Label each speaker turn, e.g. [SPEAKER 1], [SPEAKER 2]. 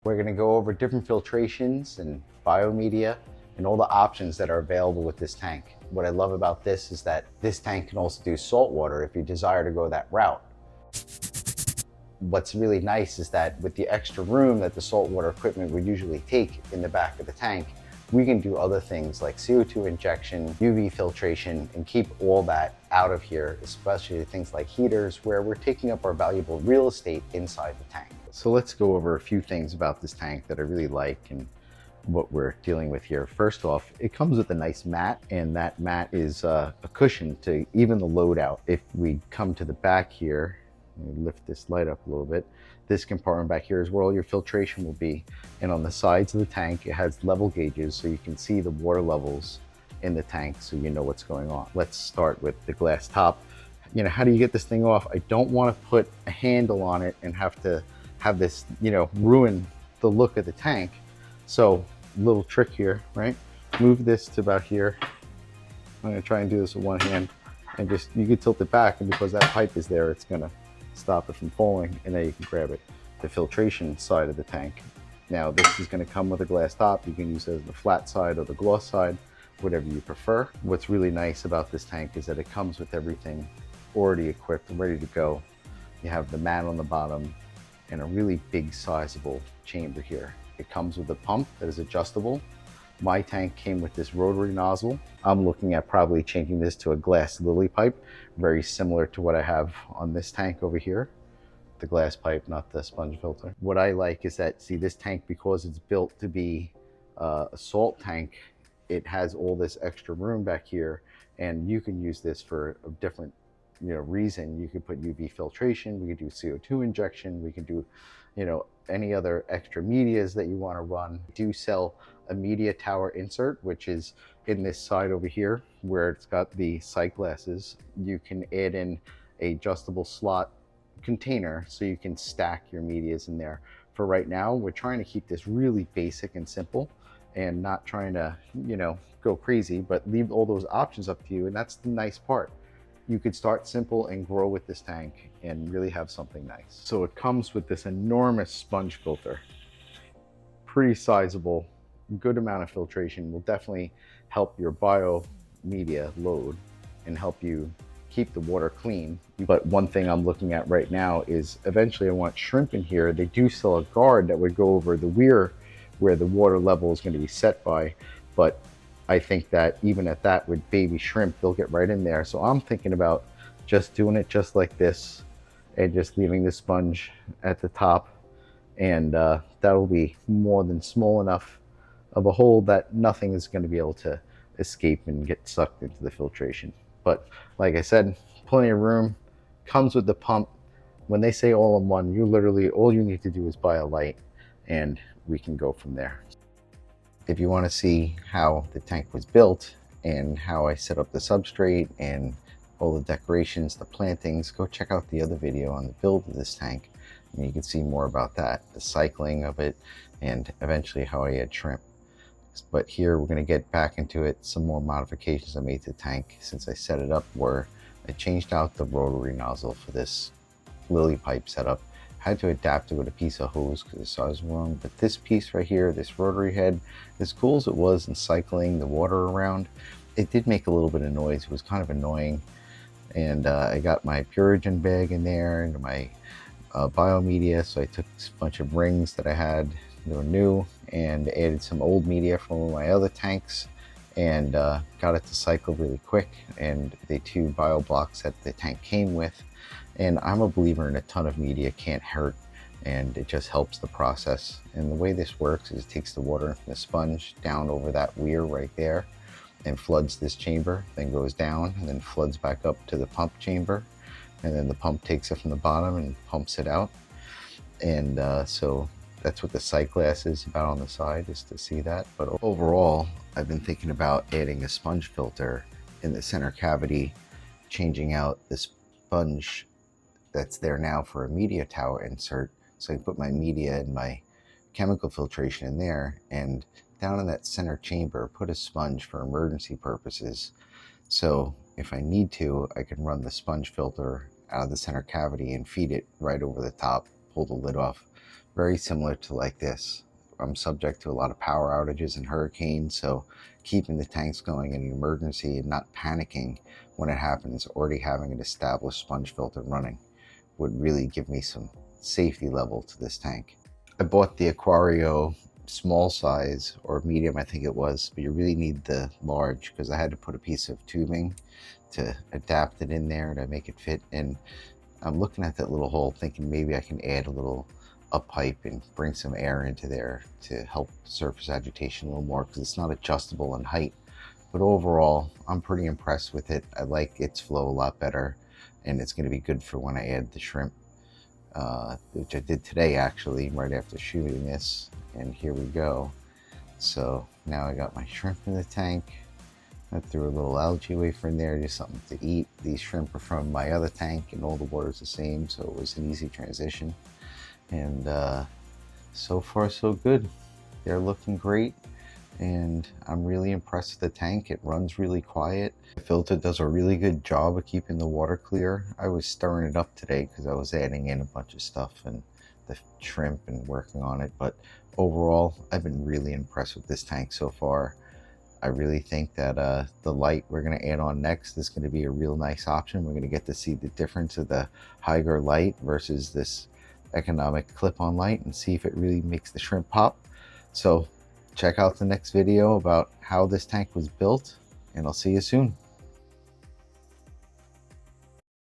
[SPEAKER 1] We're going to go over different filtrations and biomedia and all the options that are available with this tank. What I love about this is that this tank can also do salt water if you desire to go that route. What's really nice is that with the extra room that the saltwater equipment would usually take in the back of the tank, we can do other things like CO2 injection, UV filtration, and keep all that out of here, especially things like heaters where we're taking up our valuable real estate inside the tank. So let's go over a few things about this tank that I really like and what we're dealing with here. First off, it comes with a nice mat, and that mat is a cushion to even the load out. If we come to the back here, let me lift this light up a little bit. This compartment back here is where all your filtration will be. And on the sides of the tank, it has level gauges so you can see the water levels in the tank so you know what's going on. Let's start with the glass top. You know, how do you get this thing off? I don't want to put a handle on it and have to have this, you know, ruin the look of the tank. So little trick here, right? Move this to about here. I'm gonna try and do this with one hand, and just, you can tilt it back, and because that pipe is there, it's gonna stop it from falling, and then you can grab it. The filtration side of the tank. Now this is going to come with a glass top. You can use it as the flat side or the gloss side, whatever you prefer. What's really nice about this tank is that it comes with everything already equipped and ready to go. You have the mat on the bottom and a really big sizable chamber here. It comes with a pump that is adjustable. My tank came with this rotary nozzle. I'm looking at probably changing this to a glass lily pipe, very similar to what I have on this tank over here. The glass pipe, not the sponge filter. What I like is that, see, this tank, because it's built to be a salt tank, it has all this extra room back here, and you can use this for a different, you know, reason. You could put UV filtration, we could do CO2 injection, we can do, you know, any other extra medias that you want to run. We do sell a media tower insert, which is in this side over here where it's got the sight glasses. You can add in a adjustable slot container so you can stack your medias in there. For right now, we're trying to keep this really basic and simple and not trying to, you know, go crazy, but leave all those options up to you. And that's the nice part. You could start simple and grow with this tank and really have something nice. So it comes with this enormous sponge filter, pretty sizable, good amount of filtration. Will definitely help your bio media load and help you keep the water clean. But one thing I'm looking at right now is eventually I want shrimp in here. They do sell a guard that would go over the weir where the water level is going to be set by, but I think that even at that, with baby shrimp, they'll get right in there. So I'm thinking about just doing it just like this and just leaving the sponge at the top, and that'll be more than small enough of a hole that nothing is going to be able to escape and get sucked into the filtration. But like I said, plenty of room, comes with the pump. When they say all in one, you literally, all you need to do is buy a light and we can go from there. If you want to see how the tank was built and how I set up the substrate and all the decorations, the plantings, go check out the other video on the build of this tank, and you can see more about that, the cycling of it, and eventually how I add shrimp. But here we're going to get back into it, some more modifications I made to the tank since I set it up, where I changed out the rotary nozzle for this lily pipe setup. I had to adapt it with a piece of hose because the size was wrong, but this piece right here, this rotary head, as cool as it was in cycling the water around, it did make a little bit of noise. It was kind of annoying. And I got my Purigen bag in there and my biomedia, so I took a bunch of rings that I had, they were new, and added some old media from one of my other tanks, and got it to cycle really quick, and the 2 bio blocks that the tank came with. And I'm a believer in a ton of media can't hurt, and it just helps the process. And the way this works is it takes the water from the sponge down over that weir right there and floods this chamber, then goes down and then floods back up to the pump chamber, and then the pump takes it from the bottom and pumps it out. And so that's what the sight glass is about on the side, is to see that. But overall, I've been thinking about adding a sponge filter in the center cavity, changing out the sponge that's there now for a media tower insert. So I put my media and my chemical filtration in there, and down in that center chamber, put a sponge for emergency purposes. So if I need to, I can run the sponge filter out of the center cavity and feed it right over the top, pull the lid off, very similar to like this. I'm subject to a lot of power outages and hurricanes, so keeping the tanks going in an emergency and not panicking when it happens, already having an established sponge filter running, would really give me some safety level to this tank. I bought the Aquario small size, or medium I think it was, but you really need the large because I had to put a piece of tubing to adapt it in there to make it fit. And I'm looking at that little hole thinking maybe I can add a little up pipe and bring some air into there to help surface agitation a little more, because it's not adjustable in height. But overall, I'm pretty impressed with it. I like its flow a lot better, and it's going to be good for when I add the shrimp, which I did today actually, right after shooting this. And here we go. So now I got my shrimp in the tank. I threw a little algae wafer in there, just something to eat. These shrimp are from my other tank and all the water's the same, so it was an easy transition. And so far so good. They're looking great, and I'm really impressed with the tank. It runs really quiet. The filter does a really good job of keeping the water clear. I was stirring it up today because I was adding in a bunch of stuff and the shrimp and working on it. But overall, I've been really impressed with this tank so far. I really think that the light we're going to add on next is going to be a real nice option. We're going to get to see the difference of the Hygger light versus this economic clip-on light and see if it really makes the shrimp pop. So check out the next video about how this tank was built, and I'll see you soon.